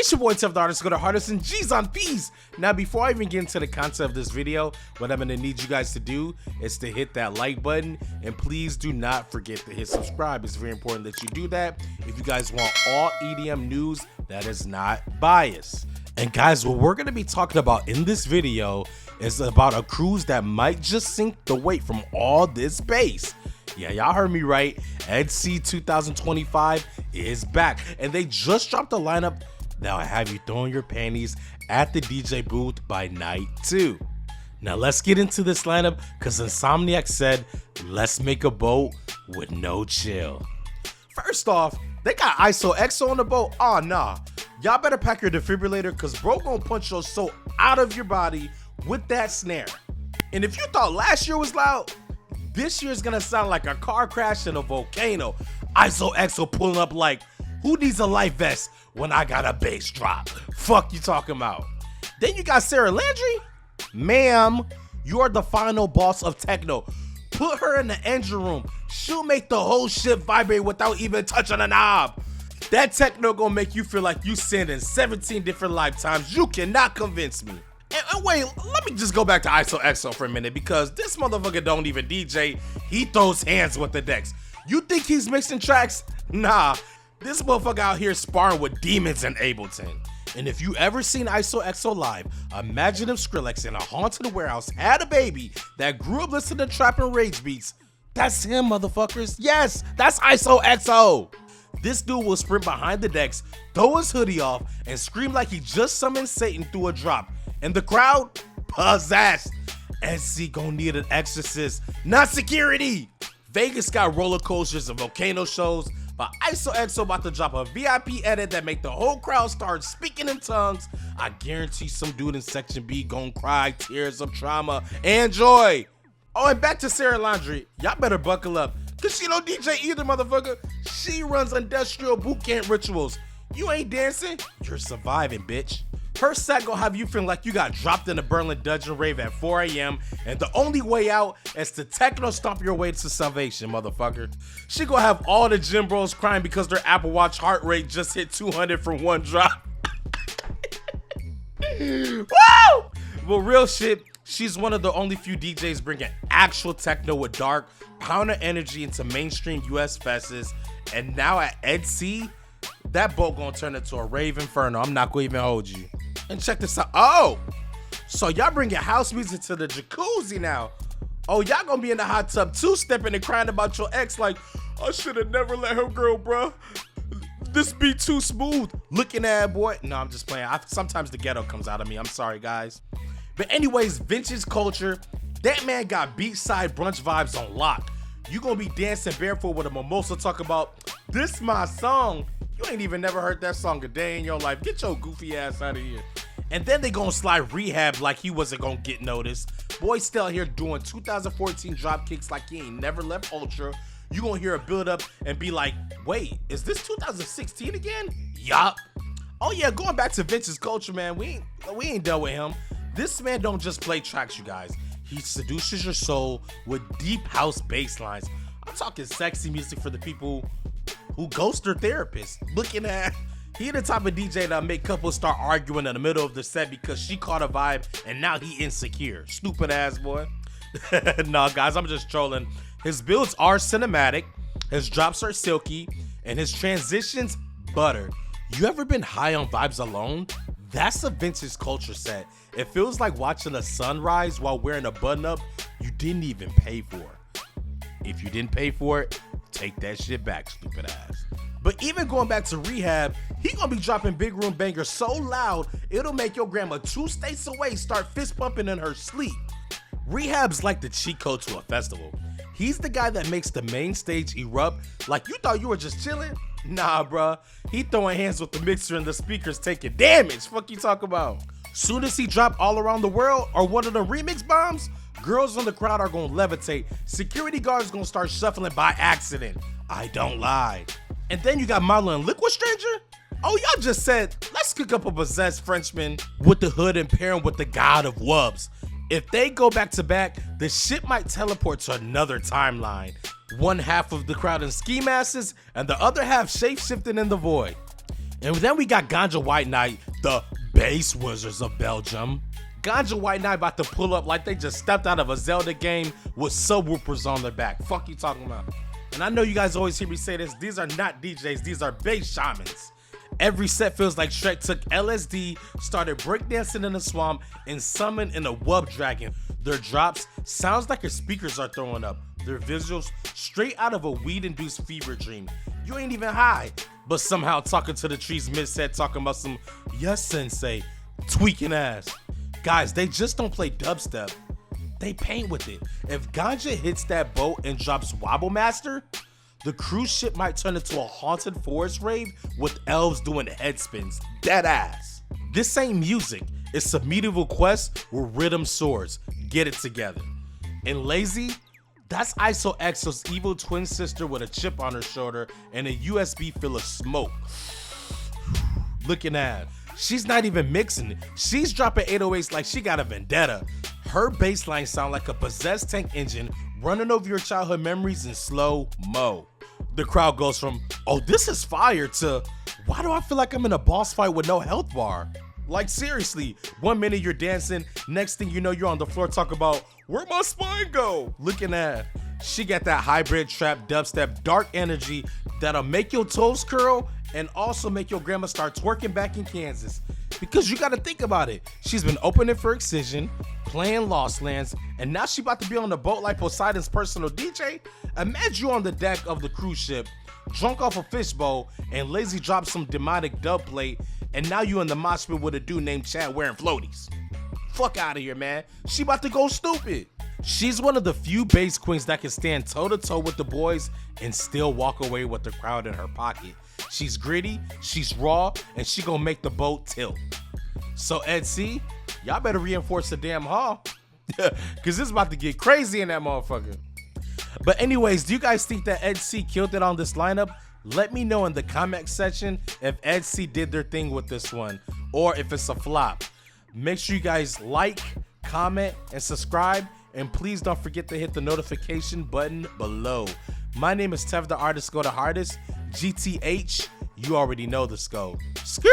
It's your boy Tough the Artist, go to hardest and G's on P's. Now before I even get into the concept of this video, what I'm gonna need you guys to do is to hit that like button, and please do not forget to hit subscribe. It's very important that you do that if you guys want all EDM news that is not biased. And guys, what we're gonna be talking about in this video is about a cruise that might just sink the weight from all this bass. Yeah, y'all heard me right. EDsea 2025 is back, and they just dropped a lineup that'll have you throwing your panties at the DJ booth by night 2. Now let's get into this lineup, cause Insomniac said, let's make a boat with no chill. First off, they got EDsea on the boat. Oh nah, y'all better pack your defibrillator, cause bro gonna punch your soul out of your body with that snare. And if you thought last year was loud, this year's gonna sound like a car crash in a volcano. EDsea pulling up like, who needs a life vest when I got a bass drop? Fuck you talking about. Then you got Sarah Landry. Ma'am, you are the final boss of techno. Put her in the engine room. She'll make the whole shit vibrate without even touching a knob. That techno gonna make you feel like you sinned in 17 different lifetimes. You cannot convince me. And wait, let me just go back to EDsea for a minute, because this motherfucker don't even DJ. He throws hands with the decks. You think he's mixing tracks? Nah. This motherfucker out here sparring with demons in Ableton. And if you ever seen EDsea live, imagine if Skrillex in a haunted warehouse had a baby that grew up listening to trap and rage beats. That's him, motherfuckers. Yes, that's EDsea. This dude will sprint behind the decks, throw his hoodie off, and scream like he just summoned Satan through a drop. And the crowd, possessed. EDsea gon' need an exorcist, not security. Vegas got roller coasters and volcano shows, but EDsea about to drop a VIP edit that make the whole crowd start speaking in tongues. I guarantee some dude in section B gon' cry tears of trauma and joy. Oh, and back to Sarah Landry. Y'all better buckle up, cause she don't DJ either, motherfucker. She runs industrial boot camp rituals. You ain't dancing, you're surviving, bitch. Her set gon' have you feeling like you got dropped in a Berlin dungeon rave at 4 AM, and the only way out is to techno stomp your way to salvation, motherfucker. She gon' have all the gym bros crying because their Apple Watch heart rate just hit 200 from one drop. Woo! But real shit, she's one of the only few DJs bringing actual techno with dark, pound energy into mainstream US fests, and now at EDsea, that boat gonna turn into a rave inferno. I'm not gonna even hold you. And check this out. Oh, so y'all bringing house music to the jacuzzi now. Oh, y'all gonna be in the hot tub too, stepping and crying about your ex like, I should have never let her go, bro. This beat too smooth. Looking at boy. No, I'm just playing. Sometimes the ghetto comes out of me. I'm sorry, guys. But anyways, vintage culture. That man got beachside brunch vibes on lock. You gonna be dancing barefoot with a mimosa, talk about, this my song. You ain't even never heard that song a day in your life. Get your goofy ass out of here. And then they gonna slide Rehab like he wasn't gonna get noticed. Boy still here doing 2014 drop kicks like he ain't never left Ultra. You gonna hear a build up and be like, wait, is this 2016 again? Yup. Oh yeah, going back to vintage culture, man, we ain't done with him. This man don't just play tracks, you guys. He seduces your soul with deep house bass lines. I'm talking sexy music for the people who ghost their therapist. Looking at, he the type of DJ that'll make couples start arguing in the middle of the set because she caught a vibe and now he insecure. Stupid ass boy. Nah, guys, I'm just trolling. His builds are cinematic, his drops are silky, and his transitions butter. You ever been high on vibes alone? That's a vintage culture set. It feels like watching a sunrise while wearing a button up you didn't even pay for. If you didn't pay for it, take that shit back, stupid ass. But even going back to Rehab, he gonna be dropping big room bangers so loud, it'll make your grandma 2 states away start fist pumping in her sleep. Rehab's like the cheat code to a festival. He's the guy that makes the main stage erupt like you thought you were just chilling. Nah, bruh. He throwing hands with the mixer and the speakers taking damage. Fuck you talk about. Soon as he drop All Around the World or one of the remix bombs, girls in the crowd are gonna levitate. Security guards gonna start shuffling by accident. I don't lie. And then you got Marlon and Liquid Stranger. Oh, y'all just said, let's cook up a possessed Frenchman with the hood and pair him with the god of Wubs. If they go back to back, the shit might teleport to another timeline. One half of the crowd in ski masks and the other half shape-shifting in the void. And then we got Ganja White Knight, the bass wizards of Belgium. Ganja White Knight about to pull up like they just stepped out of a Zelda game with subwoofers on their back. Fuck you talking about? And I know you guys always hear me say this, these are not DJs, these are bass shamans. Every set feels like Shrek took LSD, started breakdancing in the swamp, and summoned in a wub dragon. Their drops sounds like your speakers are throwing up. Their visuals straight out of a weed-induced fever dream. You ain't even high, but somehow talking to the trees mid-set, talking about some yes sensei, tweaking ass. Guys, they just don't play dubstep. They paint with it. If Ganja hits that boat and drops Wobble Master, the cruise ship might turn into a haunted forest rave with elves doing head spins. Dead ass. This ain't music. It's a medieval quest with rhythm swords. Get it together. And EDsea, that's ISO-EXO's evil twin sister with a chip on her shoulder and a USB full of smoke. Looking at her. She's not even mixing. She's dropping 808s like she got a vendetta. Her bass lines sound like a possessed tank engine running over your childhood memories in slow-mo. The crowd goes from, oh, this is fire, to, why do I feel like I'm in a boss fight with no health bar? Like seriously, 1 minute you're dancing, next thing you know you're on the floor talking about, where'd my spine go? Looking at her. She got that hybrid trap dubstep dark energy that'll make your toes curl and also make your grandma start twerking back in Kansas. Because you gotta think about it. She's been opening for Excision, playing Lost Lands, and now she about to be on the boat like Poseidon's personal DJ. Imagine you on the deck of the cruise ship, drunk off a fishbowl, and EDsea drops some demonic dub plate, and now you in the mosh pit with a dude named Chad wearing floaties. Fuck out of here, man. She about to go stupid. She's one of the few bass queens that can stand toe-to-toe with the boys and still walk away with the crowd in her pocket. She's gritty, she's raw, and she gonna make the boat tilt. So EDsea, y'all better reinforce the damn hall, cause it's about to get crazy in that motherfucker. But anyways, do you guys think that EDsea killed it on this lineup? Let me know in the comment section if EDsea did their thing with this one, or if it's a flop. Make sure you guys like, comment, and subscribe. And please don't forget to hit the notification button below. My name is Tev the Artist Go the Hardest. GTH, you already know the scope. Ski!